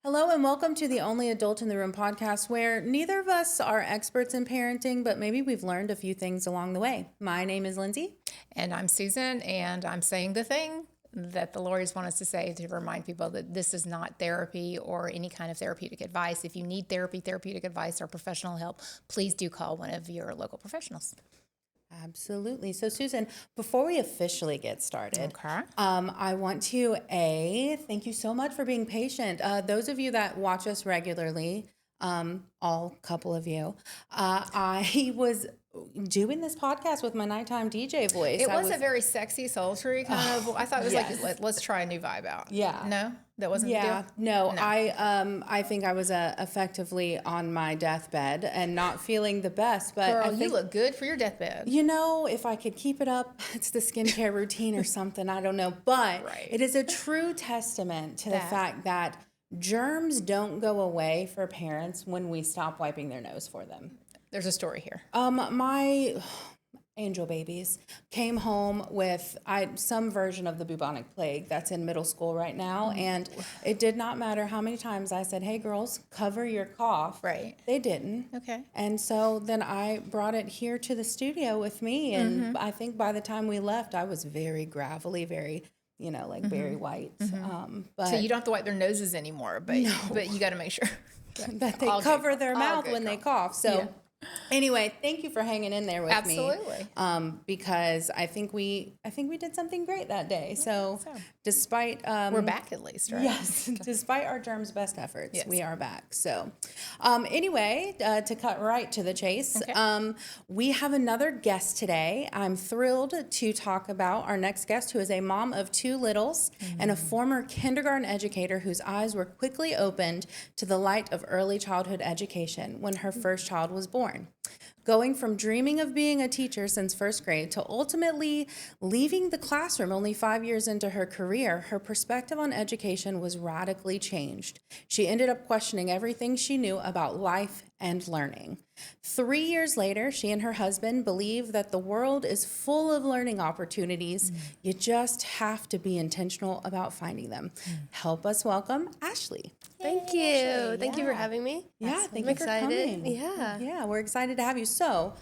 Hello and welcome to the Only Adult in the Room podcast, where neither of us are experts in parenting, but maybe we've learned a few things along the way. My name is Lindsay. And I'm Susan, and I'm saying the thing that the lawyers want us to say to remind people that this is not therapy or any kind of therapeutic advice. If you need therapeutic advice, or professional help, please do call one of your local professionals. Absolutely. So, Susan, before we officially get started, Okay. I want to thank you so much for being patient. Those of you that watch us regularly, all couple of you, I was doing this podcast with my nighttime DJ voice. It was a very sexy, sultry kind of. I thought it was yes. like let's try a new vibe out. Yeah. No, that wasn't the Yeah, deal. no, I think I was effectively on my deathbed and not feeling the best. But Girl, I think, you look good for your deathbed. you know, if I could keep it up, it's the skincare routine or something. I don't know, but Right. it is a true testament to the fact that germs don't go away for parents when we stop wiping their nose for them. There's a story here. My angel babies came home with some version of the bubonic plague that's in middle school right now. And it did not matter how many times I said, hey, girls, cover your cough. Right. They didn't. Okay. And so then I brought it here to the studio with me. And I think by the time we left, I was very gravelly, very, like Barry White. But So you don't have to wipe their noses anymore, but you got to make sure that they All cover good. their All mouth good, when they girl. cough. So anyway, thank you for hanging in there with Absolutely. me. Because I think we did something great that day. So despite we're back at least, right? yes, despite our germs' best efforts, Yes. we are back. So anyway, to cut right to the chase, we have another guest today. I'm thrilled to talk about our next guest, who is a mom of two littles and a former kindergarten educator whose eyes were quickly opened to the light of early childhood education when her first child was born. Going from dreaming of being a teacher since first grade to ultimately leaving the classroom only 5 years into her career, her perspective on education was radically changed. She ended up questioning everything she knew about life and learning. 3 years later, she and her husband believe that the world is full of learning opportunities. You just have to be intentional about finding them. Help us welcome Ashley. Thank you. Thank you for having me. Yeah, thank I'm you for excited. coming. Yeah. We're excited to have you. So,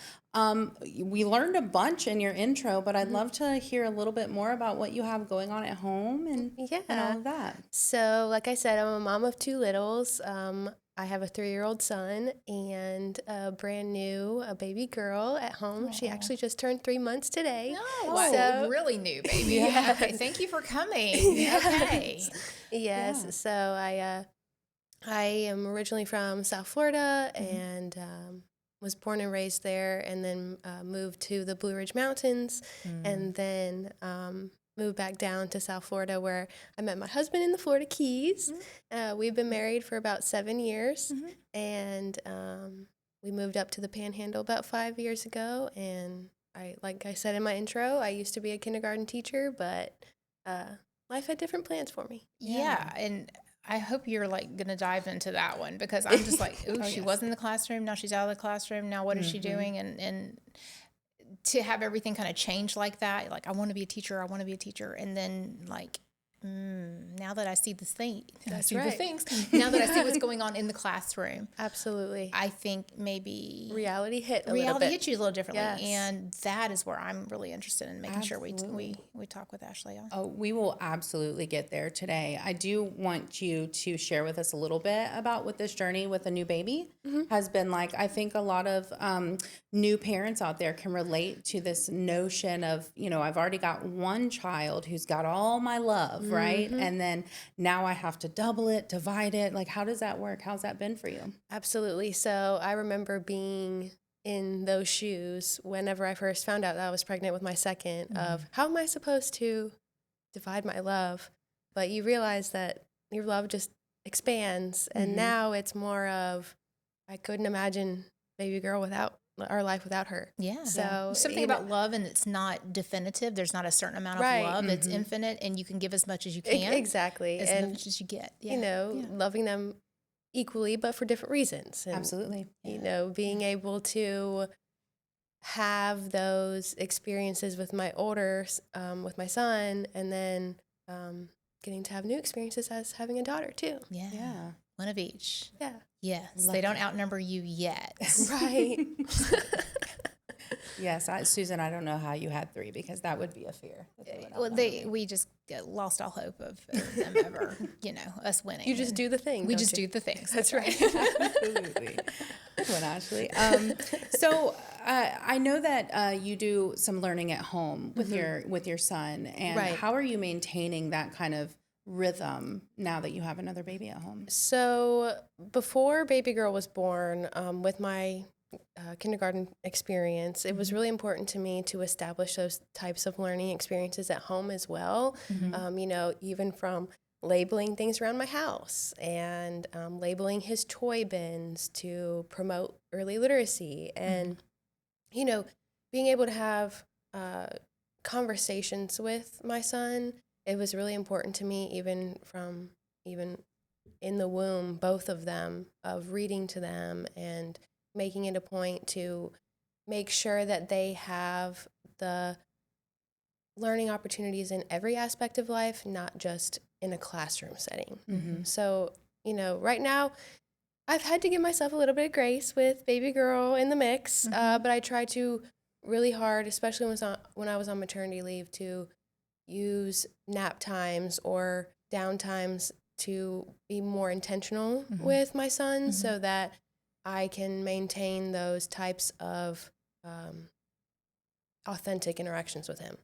we learned a bunch in your intro, but I'd love to hear a little bit more about what you have going on at home and all of that. So, like I said, I'm a mom of two littles. I have a 3-year-old son and a brand new baby girl at home. She actually just turned 3 months today. Oh, wow. So- Really new, baby. Okay, thank you for coming. Okay. Yes. Yeah. So I am originally from South Florida and was born and raised there, and then moved to the Blue Ridge Mountains, and then moved back down to South Florida, where I met my husband in the Florida Keys. We've been married for about 7 years, and we moved up to the Panhandle about 5 years ago. And like I said in my intro, I used to be a kindergarten teacher, but life had different plans for me. Yeah, and I hope you're like going to dive into that one, because I'm just like, ooh, she was in the classroom, now she's out of the classroom, now what is she doing? And to have everything kind of change like that, like I want to be a teacher, and then like now that I see this thing, That's the right. things, now that I see what's going on in the classroom, Absolutely. I think maybe Reality hit reality hits you a little differently, Yes. and that is where I'm really interested in making sure we talk with Ashley on. Oh, we will absolutely get there today. I do want you to share with us a little bit about what this journey with a new baby has been like. I think a lot of new parents out there can relate to this notion of, I've already got one child who's got all my love, right? And then now I have to double it, divide it. Like, how does that work? How's that been for you? Absolutely. So I remember being in those shoes whenever I first found out that I was pregnant with my second, of how am I supposed to divide my love? But you realize that your love just expands. And now it's more of, I couldn't imagine baby girl without our life without her. Yeah. So Something about love, and it's not definitive. There's not a certain amount of Right. love. It's infinite, and you can give as much as you can. Exactly. As And much as you get. Yeah. loving them equally, but for different reasons. And, Absolutely. being able to have those experiences with my with my son, and then getting to have new experiences as having a daughter too. Yeah. Yeah. One of each. Yeah. Yes. They don't outnumber you yet. Right. Yes, Susan, I don't know how you had 3 because that would be a fear. That they would Well, outnumber me. we just lost all hope of them ever, us winning. You just do the thing. We don't just you? do the things. That's right. Absolutely. Good one, Ashley. So I know that you do some learning at home with your son, and Right. how are you maintaining that kind of rhythm now that you have another baby at home? So before baby girl was born, with my kindergarten experience, it was really important to me to establish those types of learning experiences at home as well. Even from labeling things around my house and labeling his toy bins to promote early literacy and, being able to have conversations with my son. It was really important to me, even in the womb, both of them, of reading to them and making it a point to make sure that they have the learning opportunities in every aspect of life, not just in a classroom setting. So, right now, I've had to give myself a little bit of grace with baby girl in the mix, but I try to really hard, especially when I was on maternity leave, to use nap times or down times to be more intentional with my son so that I can maintain those types of authentic interactions with him.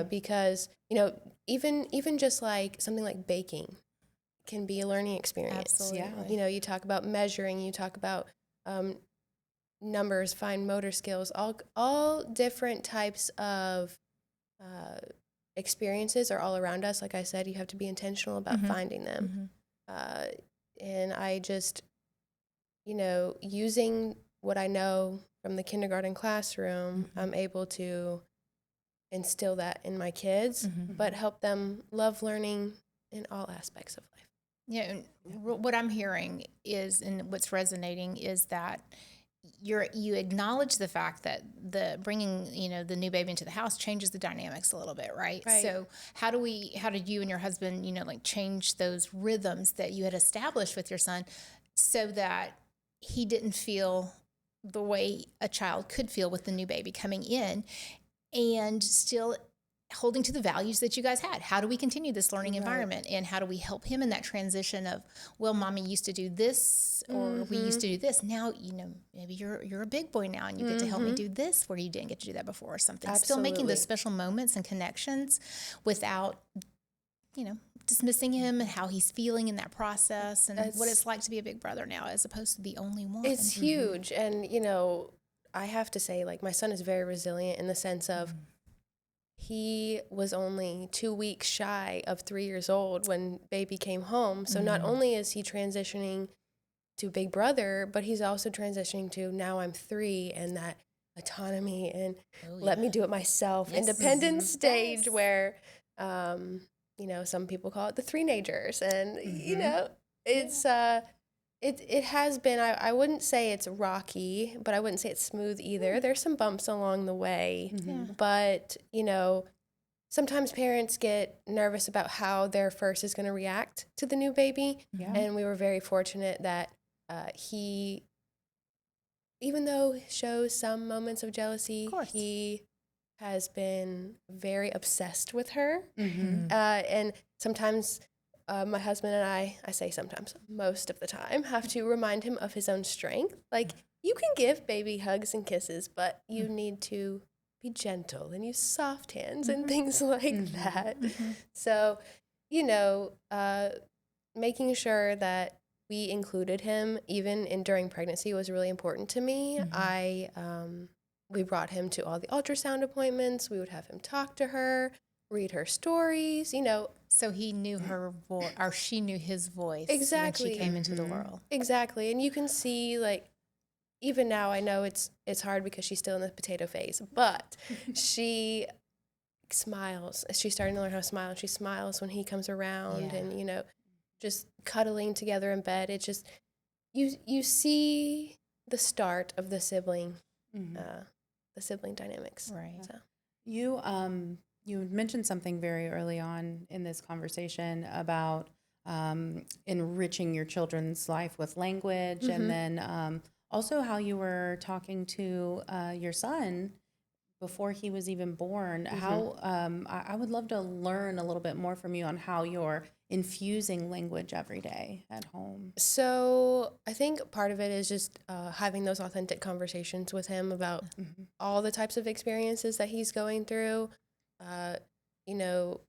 Because, even just like something like baking can be a learning experience. Absolutely. You talk about measuring, you talk about numbers, fine motor skills, all different types of experiences are all around us. Like I said, you have to be intentional about finding them. And I just, using what I know from the kindergarten classroom, I'm able to instill that in my kids, but help them love learning in all aspects of life. Yeah, what I'm hearing is, and what's resonating is that you acknowledge the fact that the bringing the new baby into the house changes the dynamics a little bit, right? So how did you and your husband change those rhythms that you had established with your son so that he didn't feel the way a child could feel with the new baby coming in, and still holding to the values that you guys had? How do we continue this learning environment, and how do we help him in that transition of, well, mommy used to do this, or we used to do this. Now, maybe you're a big boy now and you get to help me do this where you didn't get to do that before or something. Absolutely. Still making those special moments and connections without, dismissing him and how he's feeling in that process and what it's like to be a big brother now as opposed to the only one. It's huge. And, I have to say, like, my son is very resilient in the sense of he was only 2 weeks shy of 3 years old when baby came home. So not only is he transitioning to big brother, but he's also transitioning to now I'm 3 and that autonomy and let me do it myself, independence stage where, some people call it the 3-nagers. And, it's, it has been, I wouldn't say it's rocky, but I wouldn't say it's smooth either. There's some bumps along the way, but, sometimes parents get nervous about how their first is going to react to the new baby. And we were very fortunate that he, even though he shows some moments of jealousy, he has been very obsessed with her. And sometimes my husband and I say sometimes, most of the time, have to remind him of his own strength. Like, you can give baby hugs and kisses, but you need to be gentle and use soft hands and things like that. So, making sure that we included him even during pregnancy was really important to me. We brought him to all the ultrasound appointments. We would have him talk to her, read her stories, So he knew her voice, or she knew his voice exactly when she came into the world. Exactly. And you can see, like, even now I know it's hard because she's still in the potato phase, but she smiles. She's starting to learn how to smile, and she smiles when he comes around and, just cuddling together in bed. It's just, you see the start of the sibling dynamics. Right. So. You mentioned something very early on in this conversation about enriching your children's life with language, and then also how you were talking to your son before he was even born. How I would love to learn a little bit more from you on how you're infusing language every day at home. So I think part of it is just having those authentic conversations with him about all the types of experiences that he's going through. You know,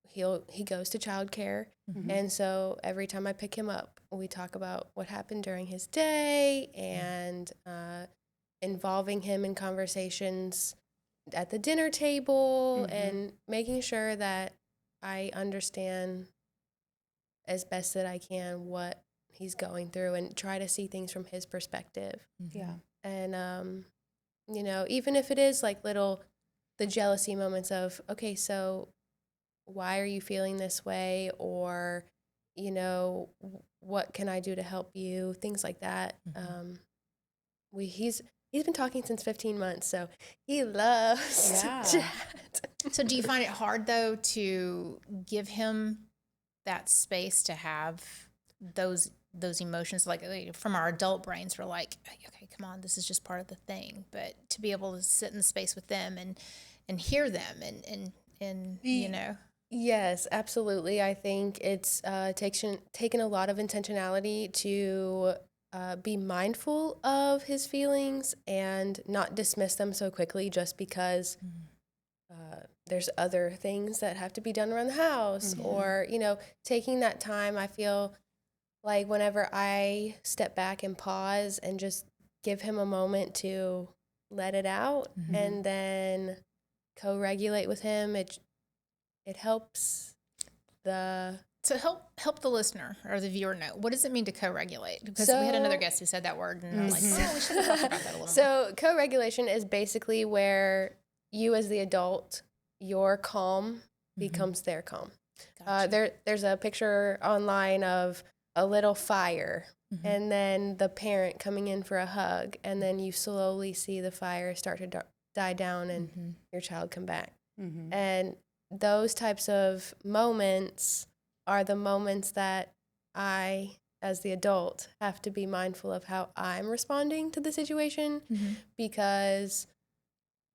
he goes to childcare, and so every time I pick him up, we talk about what happened during his day and involving him in conversations at the dinner table and making sure that I understand as best that I can what he's going through and try to see things from his perspective. Yeah. And, you know, even if it is like the jealousy moments of, okay, so why are you feeling this way? Or, you know, what can I do to help you? Things like that. He's been talking since 15 months, so he loves to chat. So do you find it hard, though, to give him that space to have those emotions? Like from our adult brains, we're like, okay, come on, this is just part of the thing. But to be able to sit in the space with them and hear them and you know. Yes, absolutely. I think it's taken a lot of intentionality to be mindful of his feelings and not dismiss them so quickly just because there's other things that have to be done around the house or, you know, taking that time. I feel like whenever I step back and pause and just give him a moment to let it out and then co-regulate with him, it helps the... So help the listener or the viewer know, what does it mean to co-regulate? Because we had another guest who said that word, and I'm like, oh, we should have talked about that a little So co-regulation is basically where you as the adult, your calm becomes their calm. Gotcha. There's a picture online of a little fire and then the parent coming in for a hug, and then you slowly see the fire start to die down and your child come back. And those types of moments are the moments that I, as the adult, have to be mindful of how I'm responding to the situation because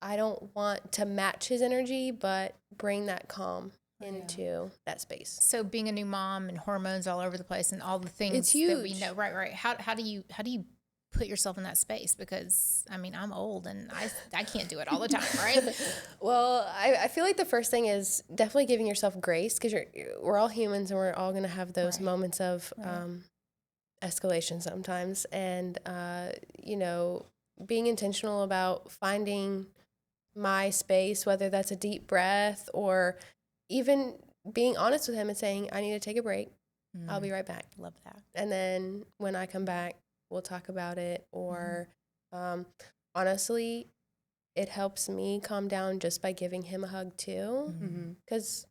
I don't want to match his energy, but bring that calm into that space. So being a new mom and hormones all over the place and all the things It's huge. that we know, right. How do you put yourself in that space? Because I mean, I'm old and I can't do it all the time, right? Well, I feel like the first thing is definitely giving yourself grace because we're all humans and we're all going to have those moments of escalation sometimes. And, you know, being intentional about finding my space, whether that's a deep breath or even being honest with him and saying, I need to take a break. I'll be right back. Love that. And then when I come back, we'll talk about it. Or honestly, it helps me calm down just by giving him a hug too. Because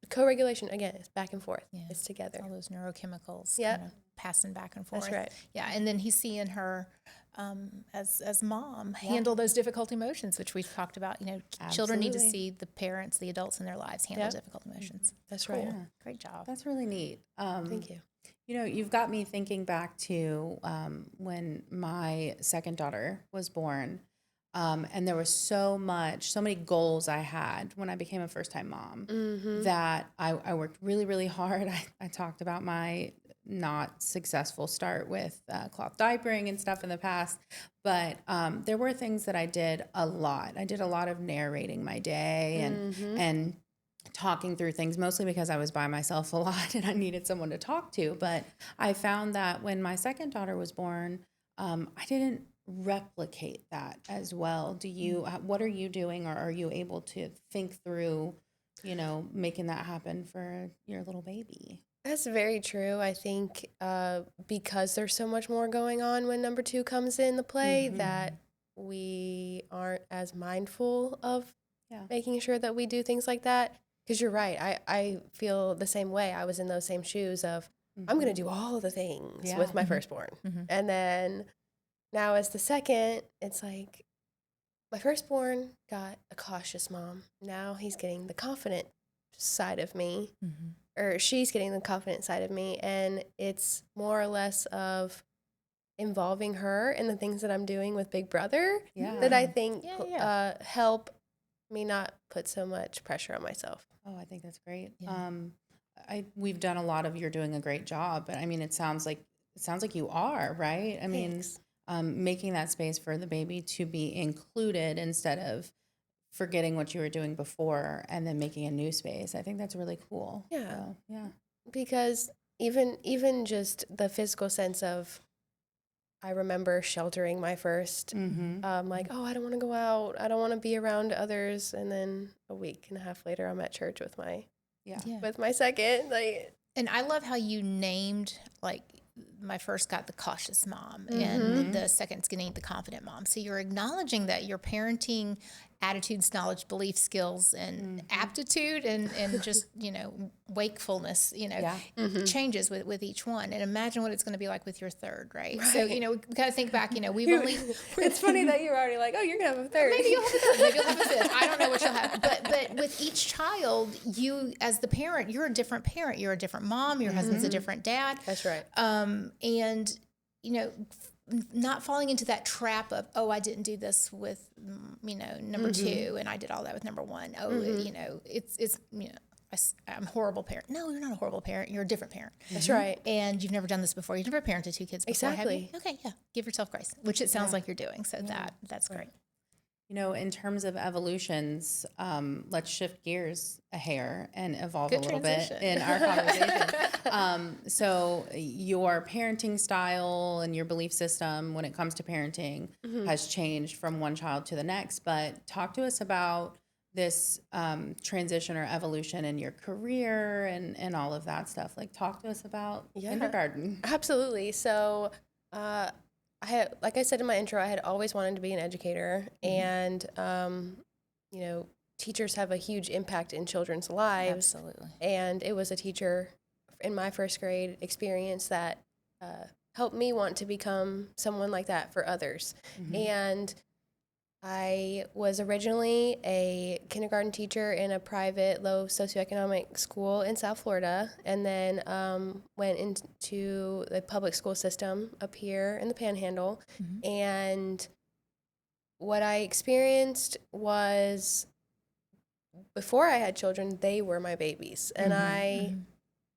co-regulation, again, it's back and forth. Yeah. It's together. All those neurochemicals kind of passing back and forth. That's right. Yeah, and then he's seeing her as mom handle those difficult emotions, which we've talked about. You know, children need to see the parents, the adults in their lives handle difficult emotions. That's Cool. right. Yeah. Great job. That's really neat. Thank you. You know, you've got me thinking back to when my second daughter was born. And there was so many goals I had when I became a first-time mom that I worked really, really hard. I talked about my not successful start with cloth diapering and stuff in the past, but there were things that I did a lot. I did a lot of narrating my day and talking through things, mostly because I was by myself a lot and I needed someone to talk to. But I found that when my second daughter was born, I didn't replicate that as well. What are you doing, or are you able to think through, you know, making that happen for your little baby? That's very true. I think because there's so much more going on when number two comes into play that we aren't as mindful of making sure that we do things like that. Because you're right. I feel the same way. I was in those same shoes of I'm going to do all of the things with my firstborn. And then now as the second, it's like my firstborn got a cautious mom. Now he's getting the confident side of me, or she's getting the confident side of me, and it's more or less of involving her in the things that I'm doing with Big Brother that I think help me not put so much pressure on myself. Oh, I think that's great. We've done a lot of, you're doing a great job, but I mean, it sounds like you are, right? I mean, making that space for the baby to be included instead of forgetting what you were doing before and then making a new space. I think that's really cool. Yeah. So, yeah. Because even just the physical sense of, I remember sheltering my first, like, oh, I don't want to go out. I don't want to be around others. And then a week and a half later, I'm at church with my second. Like, and I love how you named, like, my first got the cautious mom and the second's getting the confident mom. So you're acknowledging that your parenting attitudes, knowledge, belief, skills, and aptitude and just, wakefulness, changes with each one. And imagine what it's going to be like with your third, right? So, we got to think back, we've only... It's funny that you're already like, oh, you're going to have a third. Maybe you'll have a third. Maybe you'll have a fifth. I don't know what you'll have. But with each child, you, as the parent, you're a different parent. You're a different mom. Your husband's a different dad. That's right. And, not falling into that trap of, oh, I didn't do this with, number two, and I did all that with number one. Oh, I'm a horrible parent. No, you're not a horrible parent. You're a different parent. That's right. And you've never done this before. You've never parented two kids before, exactly. have you? Okay, yeah. Give yourself grace, which it sounds like you're doing. So that's great. In terms of evolutions, let's shift gears a hair and evolve a little bit in our conversation. So your parenting style and your belief system when it comes to parenting has changed from one child to the next. But talk to us about this transition or evolution in your career and all of that stuff. Like, talk to us about kindergarten. Absolutely. So I had, like I said in my intro, I had always wanted to be an educator, and teachers have a huge impact in children's lives. Absolutely. And it was a teacher in my first grade experience that helped me want to become someone like that for others. And I was originally a kindergarten teacher in a private, low socioeconomic school in South Florida, and then went into the public school system up here in the Panhandle. And what I experienced was, before I had children, they were my babies, and I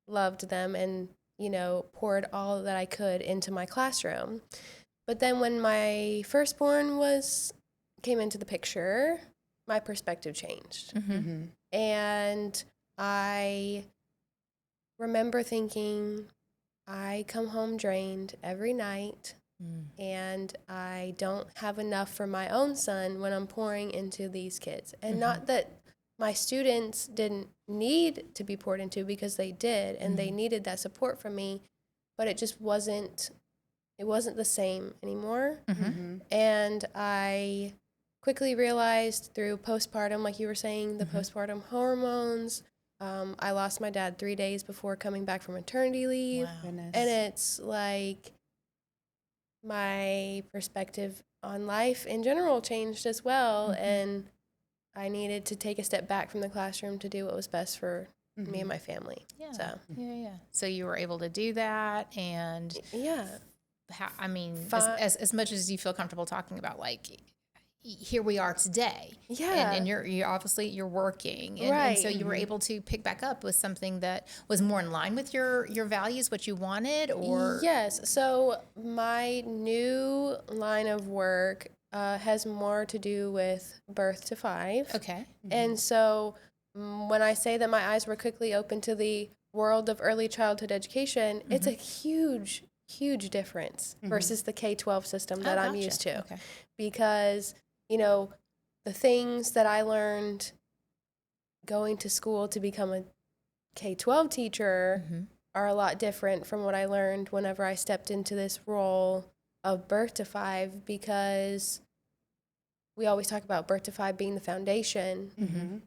loved them and, poured all that I could into my classroom. But then when my firstborn came into the picture, my perspective changed. And I remember thinking, I come home drained every night, and I don't have enough for my own son when I'm pouring into these kids. And not that my students didn't need to be poured into, because they did, and they needed that support from me, but it just wasn't the same anymore. And I quickly realized through postpartum, like you were saying, the postpartum hormones. I lost my dad 3 days before coming back from maternity leave. Wow. And it's like my perspective on life in general changed as well. And I needed to take a step back from the classroom to do what was best for me and my family. Yeah. So you were able to do that, and as much as you feel comfortable talking about, like, here we are today. And you're obviously you're working. And so you were able to pick back up with something that was more in line with your values, what you wanted, or? Yes. So my new line of work has more to do with birth to 5. Okay. And so when I say that my eyes were quickly open to the world of early childhood education, it's a huge difference versus the K-12 system that I'm used to. Okay. Because the things that I learned going to school to become a K-12 teacher are a lot different from what I learned whenever I stepped into this role of birth to 5, because we always talk about birth to 5 being the foundation,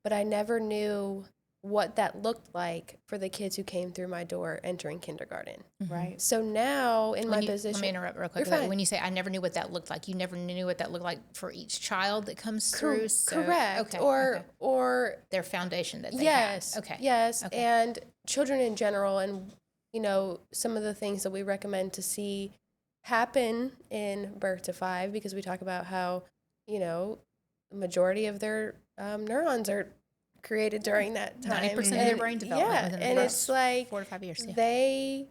but I never knew what that looked like for the kids who came through my door entering kindergarten. Right. So now in my position, let me interrupt real quick. When you say I never knew what that looked like, you never knew what that looked like for each child that comes through. So, correct. Okay, Or their foundation that they yes, have. Okay. yes, Okay. and children in general, and some of the things that we recommend to see happen in birth to 5, because we talk about how the majority of their neurons are created during that time. 90% of their brain development within the first it's like 4 to 5 years. Yeah.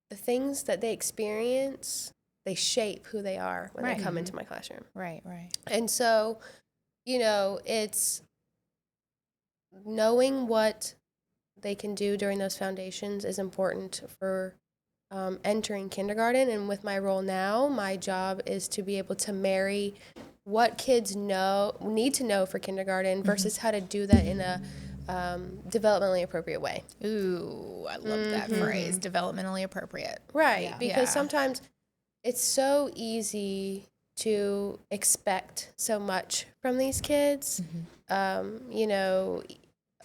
the things that they experience, they shape who they are when they come into my classroom. Right. And so, it's knowing what they can do during those foundations is important for entering kindergarten. And with my role now, my job is to be able to marry what kids need to know for kindergarten versus how to do that in a developmentally appropriate way. Ooh, I love that phrase, developmentally appropriate. Right, Yeah. because sometimes it's so easy to expect so much from these kids.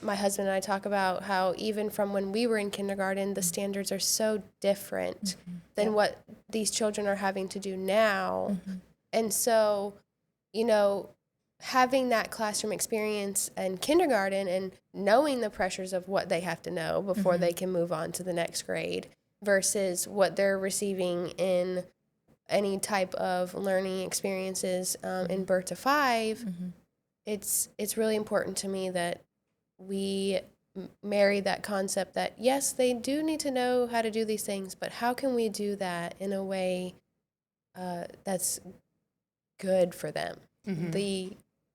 My husband and I talk about how even from when we were in kindergarten, the standards are so different than what these children are having to do now. And so, having that classroom experience in kindergarten and knowing the pressures of what they have to know before they can move on to the next grade versus what they're receiving in any type of learning experiences in birth to 5, it's really important to me that we marry that concept that, yes, they do need to know how to do these things, but how can we do that in a way that's good for them?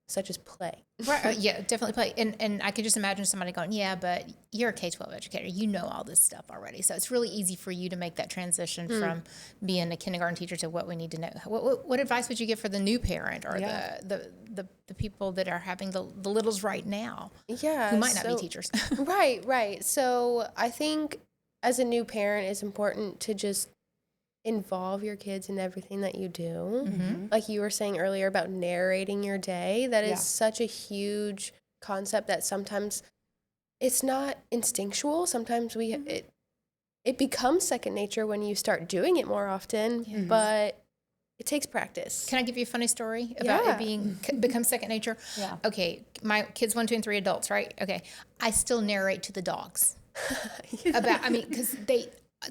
Such as play. Right. Yeah, definitely play. And I could just imagine somebody going, yeah, but you're a K-12 educator. You know all this stuff already. So it's really easy for you to make that transition from being a kindergarten teacher to what we need to know. What advice would you give for the new parent or the people that are having the littles right now who might not be teachers? Right. So I think as a new parent, it's important to just involve your kids in everything that you do. Like you were saying earlier about narrating your day, that is such a huge concept that sometimes it's not instinctual. Sometimes it becomes second nature when you start doing it more often, but it takes practice. Can I give you a funny story about it become second nature? Yeah. Okay, my kids 1, 2, and 3 adults, right? Okay, I still narrate to the dogs because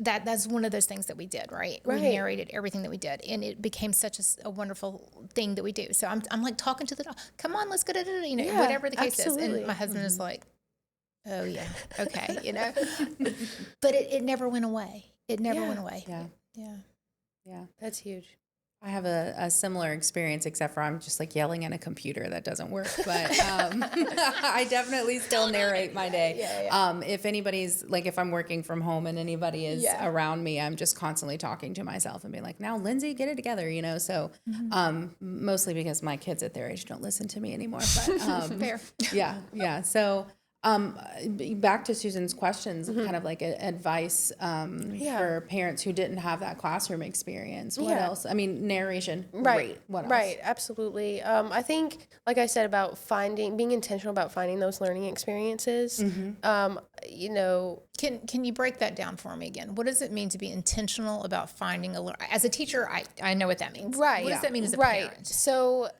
that's one of those things that we did, right? We narrated everything that we did, and it became such a wonderful thing that we do. So I'm like talking to the dog, come on, let's go, whatever the case is. And my husband is like, oh yeah, okay, But it never went away. It never went away. Yeah. That's huge. I have a similar experience, except for I'm just like yelling at a computer that doesn't work. But I definitely still narrate my day. If anybody's like, if I'm working from home and anybody is around me, I'm just constantly talking to myself and being like, now, Lindsay, get it together, So mostly because my kids at their age don't listen to me anymore. But Fair. Yeah. So back to Susan's questions, kind of like advice for parents who didn't have that classroom experience. What else? I mean, narration. Great. What else? Right. Absolutely. I think, like I said, about being intentional about finding those learning experiences. Can you break that down for me again? What does it mean to be intentional about finding as a teacher? I know what that means. Right. What does that mean as a parent? So,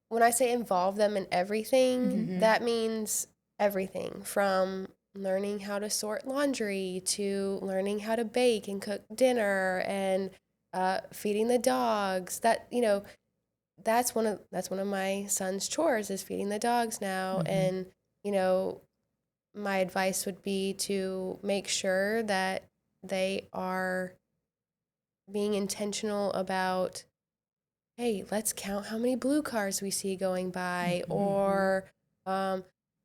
when I say involve them in everything, that means everything from learning how to sort laundry to learning how to bake and cook dinner and feeding the dogs. That's one of my son's chores is feeding the dogs now. And, my advice would be to make sure that they are being intentional about, hey, let's count how many blue cars we see going by, or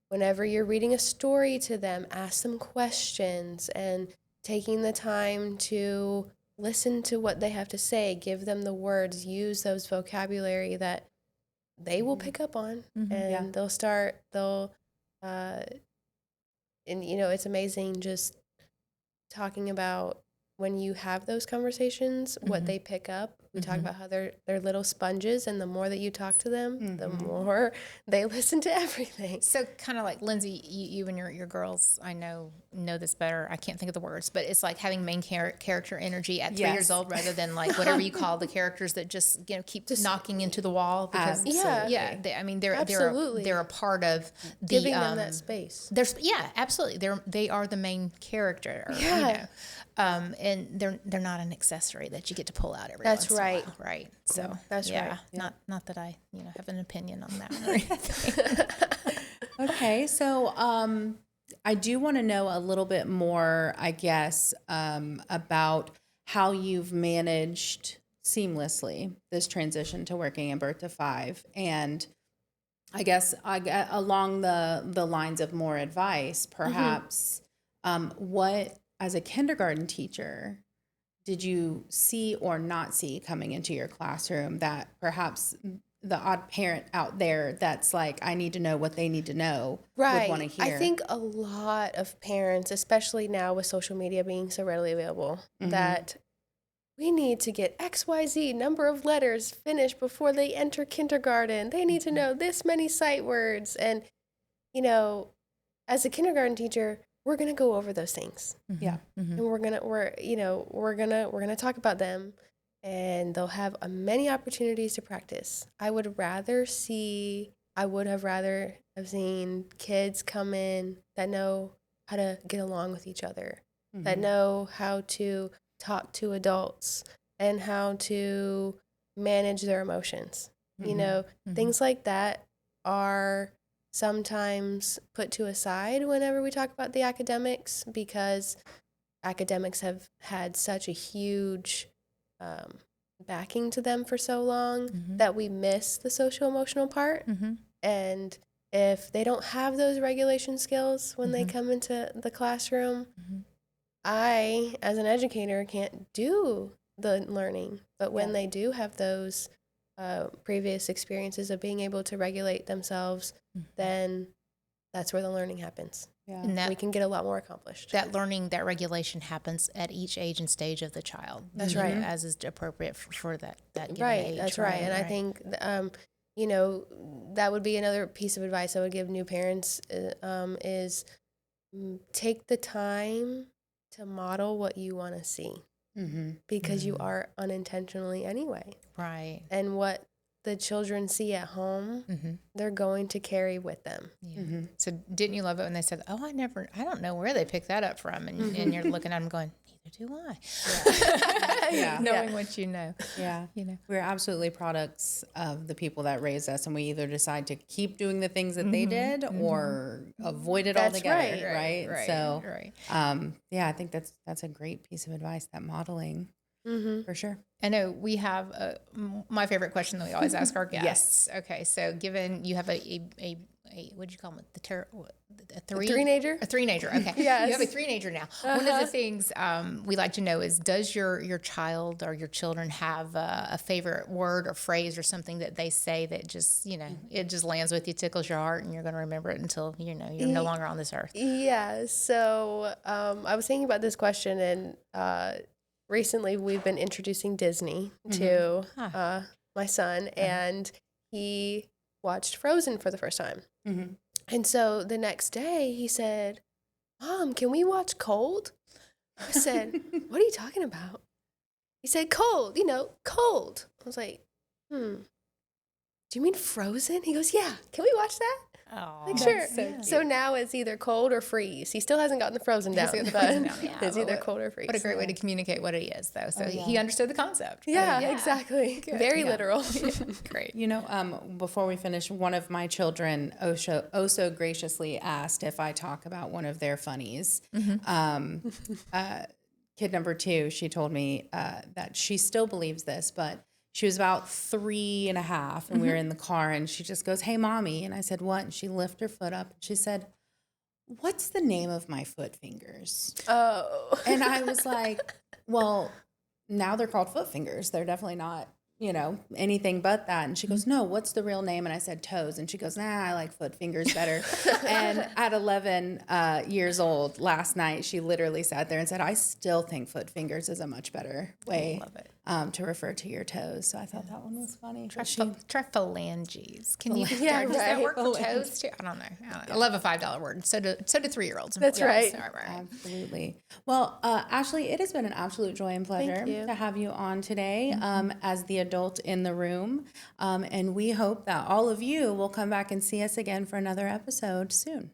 whenever you're reading a story to them, ask them questions and taking the time to listen to what they have to say, give them the words, use those vocabulary that they will pick up on, and it's amazing just talking about when you have those conversations, what they pick up we talk about how they're little sponges, and the more that you talk to them, the more they listen to everything. So kind of like Lindsay, you and your girls, I know this better. I can't think of the words, but it's like having main character energy at 3 years old rather than like whatever you call the characters that just keep knocking into the wall. Because they're a part of the Giving them that space. Absolutely. They are the main character. And they're not an accessory that you get to pull out every once in a while, right? So that's right. Yeah. Not that I have an opinion on that or anything. Okay, so I do want to know a little bit more, I guess, about how you've managed seamlessly this transition to working in birth to 5, and I guess along the lines of more advice, perhaps, what as a kindergarten teacher did you see or not see coming into your classroom that perhaps the odd parent out there that's like, I need to know what they need to know, would want to hear? I think a lot of parents, especially now with social media being so readily available, that we need to get XYZ number of letters finished before they enter kindergarten. They need to know this many sight words. And, as a kindergarten teacher, we're going to go over those things. Yeah. And we're going to talk about them, and they'll have many opportunities to practice. I would have rather seen kids come in that know how to get along with each other, that know how to talk to adults and how to manage their emotions. Things like that are sometimes put to a side whenever we talk about the academics, because academics have had such a huge backing to them for so long that we miss the social emotional part. And if they don't have those regulation skills when they come into the classroom, I, as an educator, can't do the learning. But when they do have those previous experiences of being able to regulate themselves, then that's where the learning happens. Yeah. And we can get a lot more accomplished. That learning, that regulation happens at each age and stage of the child. That's right. As is appropriate for that given age. That's right. And I think, that would be another piece of advice I would give new parents is take the time to model what you want to see. Because you are unintentionally anyway. Right. And what the children see at home, they're going to carry with them. Yeah. So didn't you love it when they said, I don't know where they picked that up from. And you're looking at them going, neither do I. Knowing what you know. Yeah. We're absolutely products of the people that raised us, and we either decide to keep doing the things that they did or avoid it altogether. Right. So, I think that's a great piece of advice, that modeling. For sure. I know we have my favorite question that we always ask our guests. Yes. Okay, so given you have a what do you call it? A three-nager? A three-nager, okay. Yes. You have a three-nager now. One of the things we like to know is, does your child or your children have a favorite word or phrase or something that they say that just, it just lands with you, tickles your heart, and you're going to remember it until, you're no longer on this earth? Yeah, so I was thinking about this question, and recently we've been introducing Disney to my son, and he watched Frozen for the first time. And so the next day he said, Mom, can we watch Cold? I said, what are you talking about? He said, Cold, Cold. I was like, do you mean Frozen? He goes, yeah, can we watch that? Oh, like, sure. So now it's either cold or freeze. He still hasn't gotten the Frozen down. It's either cold or freeze. What a great way to communicate what he is, though. So he understood the concept. Yeah, exactly. Good. Very literal. Great. Before we finish, one of my children so graciously asked if I talk about one of their funnies. Kid number 2, she told me that she still believes this, but she was about 3.5, and we were in the car, and she just goes, hey, Mommy. And I said, what? And she lifted her foot up, and she said, what's the name of my foot fingers? Oh. And I was like, well, now they're called foot fingers. They're definitely not, anything but that. And she goes, no, what's the real name? And I said, toes. And she goes, nah, I like foot fingers better. And at 11 years old, last night, she literally sat there and said, I still think foot fingers is a much better way to refer to your toes. So I thought that one was funny. But Try phalanges. Can you? Yeah, does that right. work for toes too? I don't know. I love a $5 word. So do 3-year-olds. And That's 4-year-olds. right. All right. Absolutely. Well, Ashley, it has been an absolute joy and pleasure you. to have you on today as the adult in the room. And we hope that all of you will come back and see us again for another episode soon.